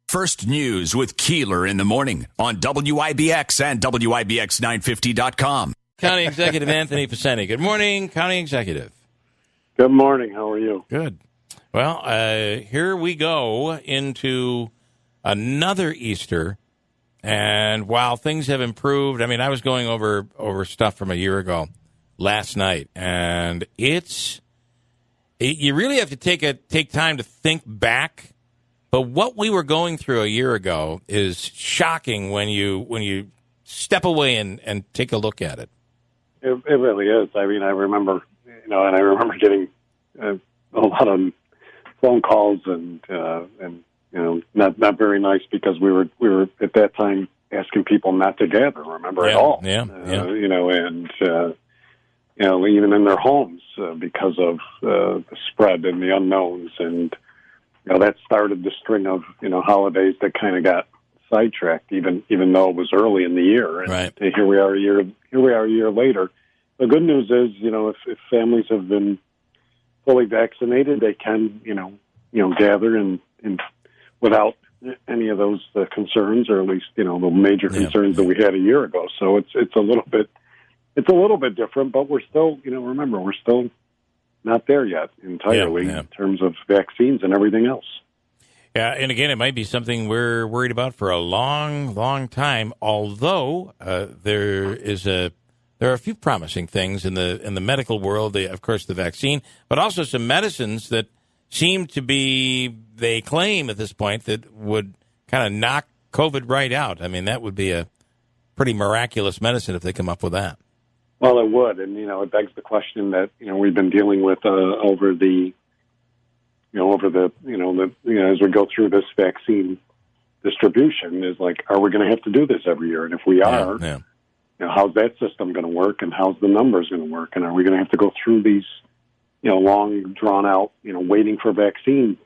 First News with Keeler in the morning on WIBX and WIBX950.com. County Executive Anthony Picente. Good morning, County Executive. Good morning. How are you? Good. Well, here we go into another Easter. And while things have improved, I mean, I was going over stuff from a year ago last night, and you really have to take time to think back. But what we were going through a year ago is shocking when you step away and take a look at it. It really is. I mean, I remember, and I remember getting a lot of phone calls and not very nice because we were at that time asking people not to gather. Remember at all? Yeah. Even in their homes because of the spread and the unknowns, and that started the string of holidays that kind of got sidetracked, even though it was early in the year. And right. Here we are a year later. The good news is, if families have been fully vaccinated, they can gather and without any of those concerns, or at least the major concerns that we had a year ago. So it's a little bit different, but we're still remember, we're still not there yet entirely in terms of vaccines and everything else. Yeah, and again, it might be something we're worried about for a long, long time. Although there are a few promising things in the medical world. Of course, the vaccine, but also some medicines that seem to be, they claim at this point, that would kind of knock COVID right out. I mean, that would be a pretty miraculous medicine if they come up with that. Well, it would, and it begs the question that we've been dealing with over the as we go through this vaccine distribution, is like, are we going to have to do this every year? And if we are, how's that system going to work, and how's the numbers going to work, and are we going to have to go through these long drawn out waiting for vaccine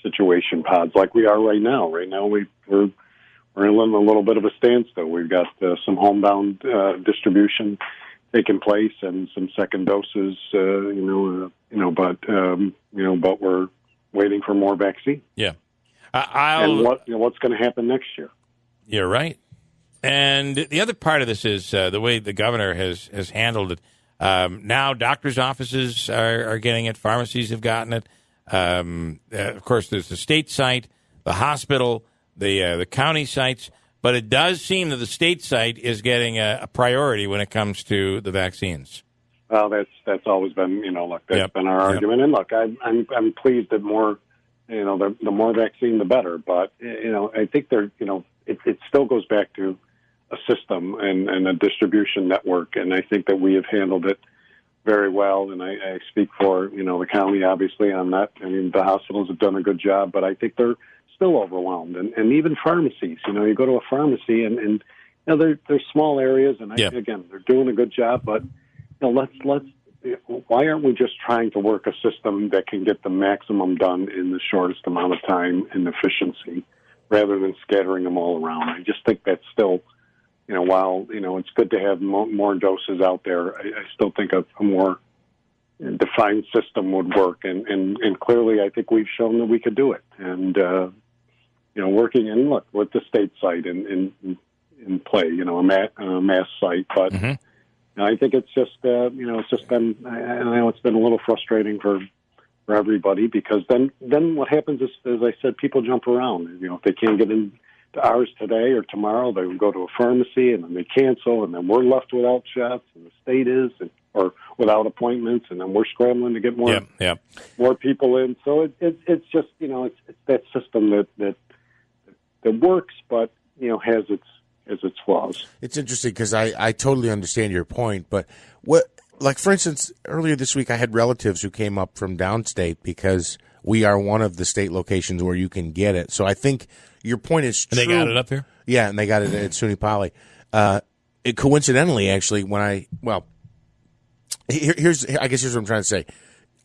situation pods like we are right now? Right now we're in a little bit of a standstill. We've got some homebound distribution taking place and some second doses, but we're waiting for more vaccine. Yeah. And what's going to happen next year? You're right. And the other part of this is the way the governor has handled it. Now doctors' offices are getting it. Pharmacies have gotten it. Of course, there's the state site, the hospital, the county sites. But it does seem that the state site is getting a priority when it comes to the vaccines. Well, that's always been that's been our argument. And look, I'm pleased that more the more vaccine the better. But I think it still goes back to a system and a distribution network, and I think that we have handled it very well. And I speak for the county obviously on that. I mean, the hospitals have done a good job, but I think they're still overwhelmed, and even pharmacies. You go to a pharmacy, and they're small areas, and again, they're doing a good job. But let's why aren't we just trying to work a system that can get the maximum done in the shortest amount of time and efficiency, rather than scattering them all around? I just think that's still, while it's good to have more doses out there, I still think a more defined system would work, and clearly, I think we've shown that we could do it. And working with the state site in play, a mass site, but I think it's just it's just been, I know it's been a little frustrating for everybody, because then what happens is, as I said, people jump around. If they can't get into ours today or tomorrow, they will go to a pharmacy, and then they cancel, and then we're left without shots, and the state is, or without appointments, and then we're scrambling to get more people in. So it's just it's that system that works, but has its flaws. It's interesting because I totally understand your point, but for instance, earlier this week I had relatives who came up from downstate because we are one of the state locations where you can get it. So I think your point is true. And they got it up here? Yeah, and they got it at SUNY Poly. Coincidentally, actually, here's what I'm trying to say.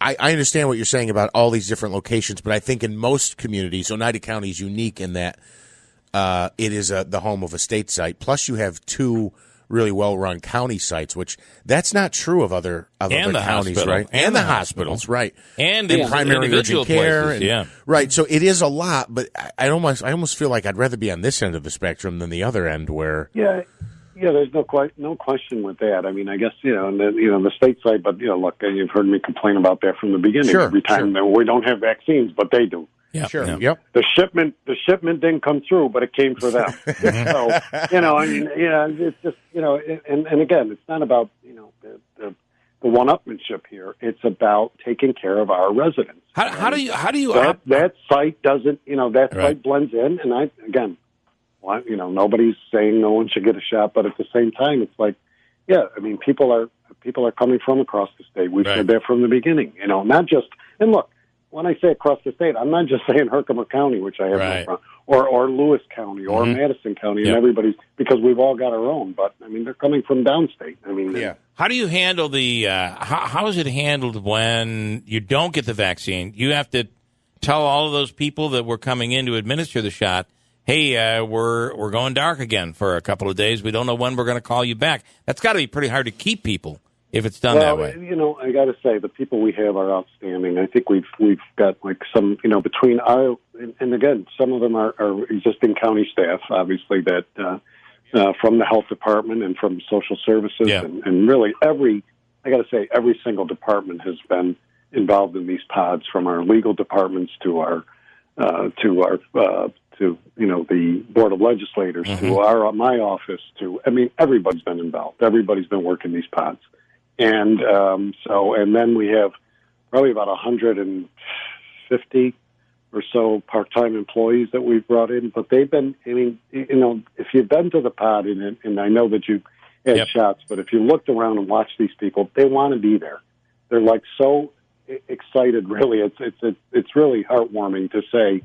I understand what you're saying about all these different locations, but I think in most communities, Oneida County is unique in that it is the home of a state site. Plus, you have two really well-run county sites, which that's not true of other counties, hospital. right? And the the hospitals, right? And primary urgent care, places, right. So it is a lot, but I almost feel like I'd rather be on this end of the spectrum than the other end, where there's no question with that. I mean, I guess and then, the state side, but look, you've heard me complain about that from the beginning. Sure, every time that we don't have vaccines, but they do. Yeah, sure. Yeah. Yep. The shipment didn't come through, but it came for them. So it's just and again, it's not about the one-upmanship here. It's about taking care of our residents. How do you that site doesn't site blends in, and nobody's saying no one should get a shot, but at the same time, it's like, people are coming from across the state. We've said that from the beginning. Not just, and look, when I say across the state, I'm not just saying Herkimer County, which I have no problem, or Lewis County, or Madison County, and everybody's, because we've all got our own. But they're coming from downstate. How do you handle the? How is it handled when you don't get the vaccine? You have to tell all of those people that were coming in to administer the shot, hey, we're going dark again for a couple of days. We don't know when we're going to call you back. That's got to be pretty hard to keep people if it's done that way. I got to say, the people we have are outstanding. I think we've got like some, between our, and again, some of them are existing county staff, obviously, that from the health department and from social services, and really every single department has been involved in these pods, from our legal departments to our the Board of Legislators, to my office, everybody's been involved. Everybody's been working these pods. And and then we have probably about 150 or so part-time employees that we've brought in. But they've been, if you've been to the pod, and I know that you had shots, but if you looked around and watched these people, they want to be there. They're like so excited. Really, it's really heartwarming to say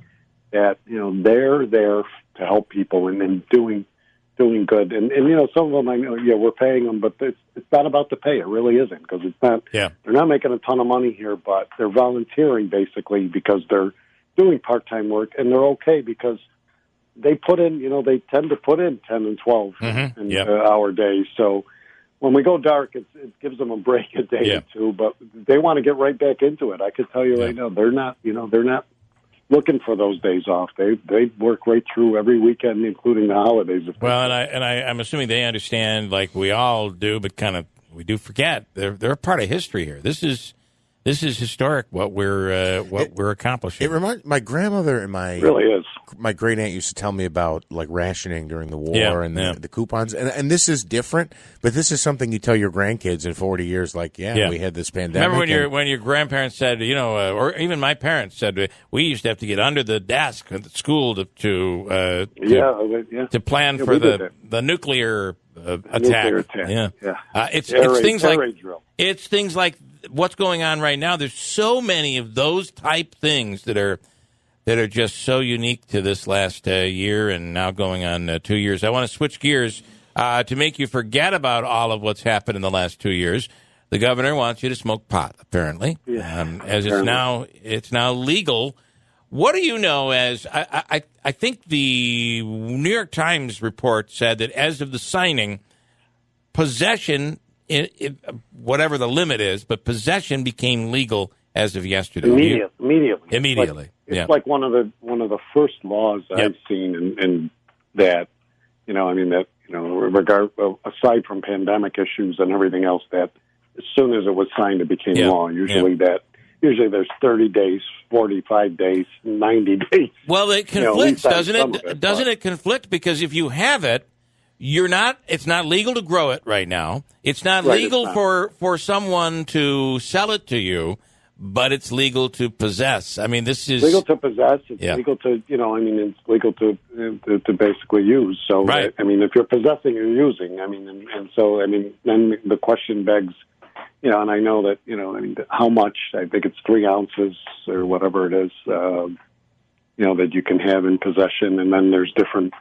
that they're there to help people and doing good. And some of them, I know, we're paying them, but it's not about the pay. It really isn't, because it's not. Yeah. They're not making a ton of money here, but they're volunteering basically because they're doing part-time work, and they're okay because they put in. They tend to put in 10 and 12 hour days. So when we go dark, it gives them a break a day or two, but they want to get right back into it. I could tell you right now, they're not looking for those days off. They work right through every weekend, including the holidays. Well, I'm assuming they understand, like we all do, but we do forget they're a part of history here. This is historic what we're accomplishing. It reminds my grandmother and my great aunt used to tell me about like rationing during the war and the coupons, and this is different, but this is something you tell your grandkids in 40 years. Like, we had this pandemic. Remember when your grandparents said, or even my parents said, we used to have to get under the desk at the school to plan for the nuclear attack. It's things like what's going on right now. There's so many of those type things that are just so unique to this last year and now going on 2 years. I want to switch gears to make you forget about all of what's happened in the last 2 years. The governor wants you to smoke pot, apparently, as it's now legal. What do you know? As I think the New York Times report said that as of the signing, possession, whatever the limit is, but possession became legal as of yesterday. Immediately. It's like one of the first laws I've seen, and that aside from pandemic issues and everything else, that as soon as it was signed, it became law. Usually there's 30 days, 45 days, 90 days. Well, it conflicts, doesn't it? Doesn't it conflict? Because if you have it, it's not legal to grow it right now. It's not legal for someone to sell it to you, but it's legal to possess. I mean, this is legal to possess. It's legal to, it's legal to basically use. So, if you're possessing, you're using. Then the question begs, and I know that, how much, I think it's 3 ounces or whatever it is, that you can have in possession. And then there's different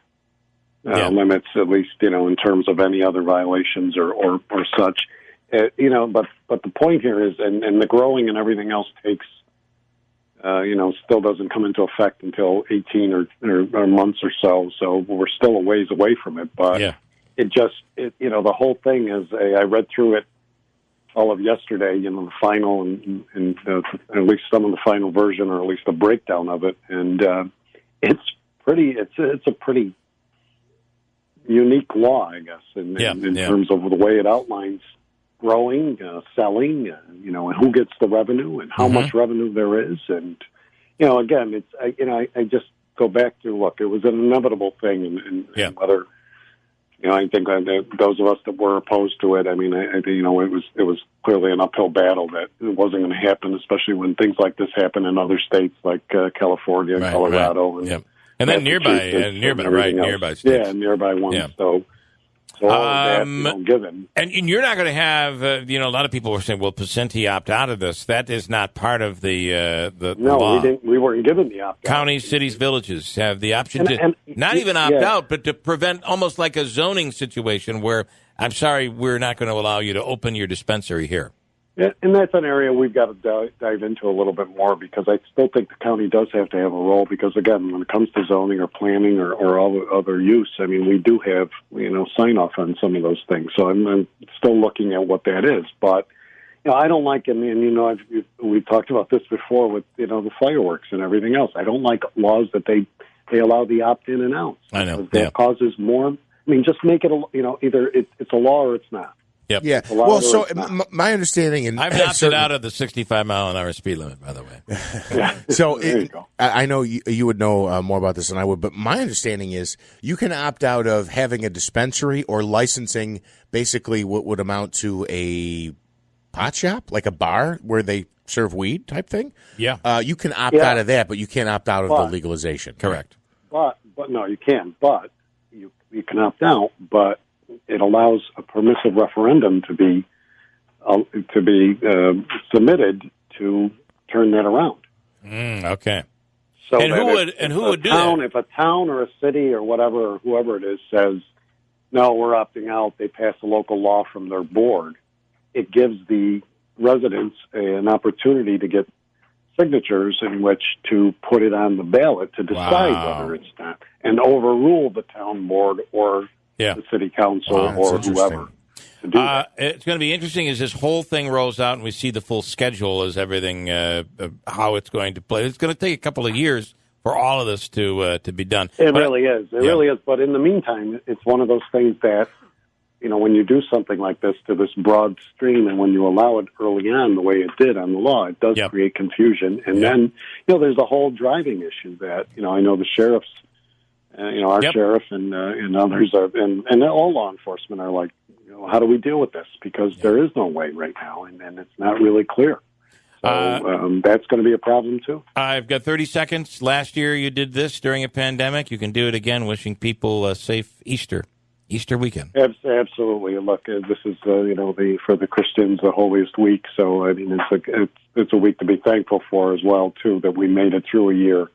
limits, at least, in terms of any other violations or such. But the point here is, and the growing and everything else takes, still doesn't come into effect until 18 or months or so. So we're still a ways away from it. But the whole thing is, I read through it all of yesterday, the final and at least some of the final version, or at least a breakdown of it. And it's a pretty unique law, I guess, in terms of the way it outlines growing, selling, and who gets the revenue and how much revenue there is. And, again, I just go back to, look, it was an inevitable thing, and whether, I think those of us that were opposed to it, I mean, it was clearly an uphill battle that it wasn't going to happen, especially when things like this happen in other states like California, and Colorado, and then nearby states. Yeah, nearby ones. Yeah. So all of that, given. And you're not going to have, a lot of people were saying, well, Picente opt out of this. That is not part of the law. No, we weren't given the opt out. Counties, cities, villages have the option to not even opt out, but to prevent almost like a zoning situation where, I'm sorry, we're not going to allow you to open your dispensary here. Yeah, and that's an area we've got to dive into a little bit more, because I still think the county does have to have a role, because, again, when it comes to zoning or planning or all the other use, I mean, we do have, sign-off on some of those things. So I'm still looking at what that is. But, I don't like, we've talked about this before with, the fireworks and everything else. I don't like laws that they allow the opt-in and out. I know. That causes more. I mean, just make it, either it's a law or it's not. Yep. Yeah. Well, so my understanding, and I've opted out of the 65-mile-an-hour speed limit, by the way. So I know you would know more about this than I would, but my understanding is you can opt out of having a dispensary or licensing basically what would amount to a pot shop, like a bar where they serve weed type thing. Yeah. You can opt out of that, but you can't opt out of the legalization. Correct. But no, you can. But you can opt out, but it allows a permissive referendum to be submitted to turn that around. Okay. So who would do that? If a town or a city or whatever, or whoever it is, says, no, we're opting out, they pass a local law from their board, it gives the residents an opportunity to get signatures in which to put it on the ballot to decide whether it's not, and overrule the town board or the city council or whoever. It's going to be interesting as this whole thing rolls out and we see the full schedule as everything, how it's going to play. It's going to take a couple of years for all of this to be done. It really is. It really is. But in the meantime, it's one of those things that, when you do something like this to this broad stream, and when you allow it early on the way it did on the law, it does create confusion. And then, there's a whole driving issue that, I know the sheriffs, our sheriff and others are, and all law enforcement are like, how do we deal with this? Because there is no way right now, and it's not really clear. So that's going to be a problem too. I've got 30 seconds. Last year you did this during a pandemic. You can do it again. Wishing people a safe Easter weekend. Absolutely. Look, this is for the Christians the holiest week. So I mean, it's a week to be thankful for as well too, that we made it through a year.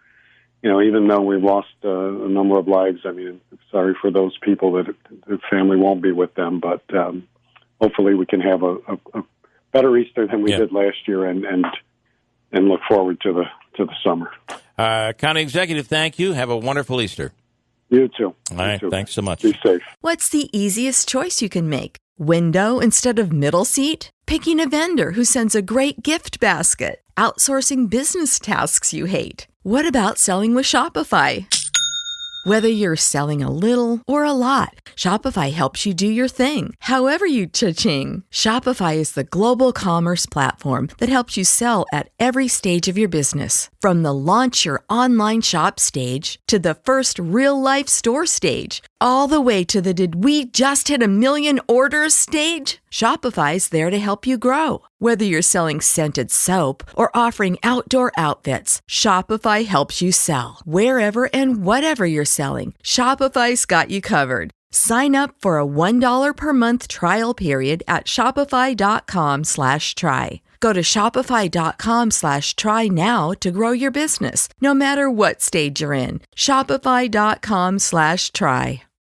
Even though we lost a number of lives, I mean, sorry for those people that the family won't be with them, but hopefully we can have a better Easter than we did last year, and look forward to the summer. County Executive, thank you. Have a wonderful Easter. You too. All right, thanks so much. Be safe. What's the easiest choice you can make? Window instead of middle seat? Picking a vendor who sends a great gift basket? Outsourcing business tasks you hate? What about selling with Shopify? Whether you're selling a little or a lot, Shopify helps you do your thing, however you cha-ching. Shopify is the global commerce platform that helps you sell at every stage of your business. From the launch your online shop stage to the first real-life store stage, all the way to the did we just hit 1 million orders stage? Shopify's there to help you grow. Whether you're selling scented soap or offering outdoor outfits, Shopify helps you sell. Wherever and whatever you're selling, Shopify's got you covered. Sign up for a $1 per month trial period at shopify.com/try. Go to shopify.com/try now to grow your business, no matter what stage you're in. Shopify.com/try.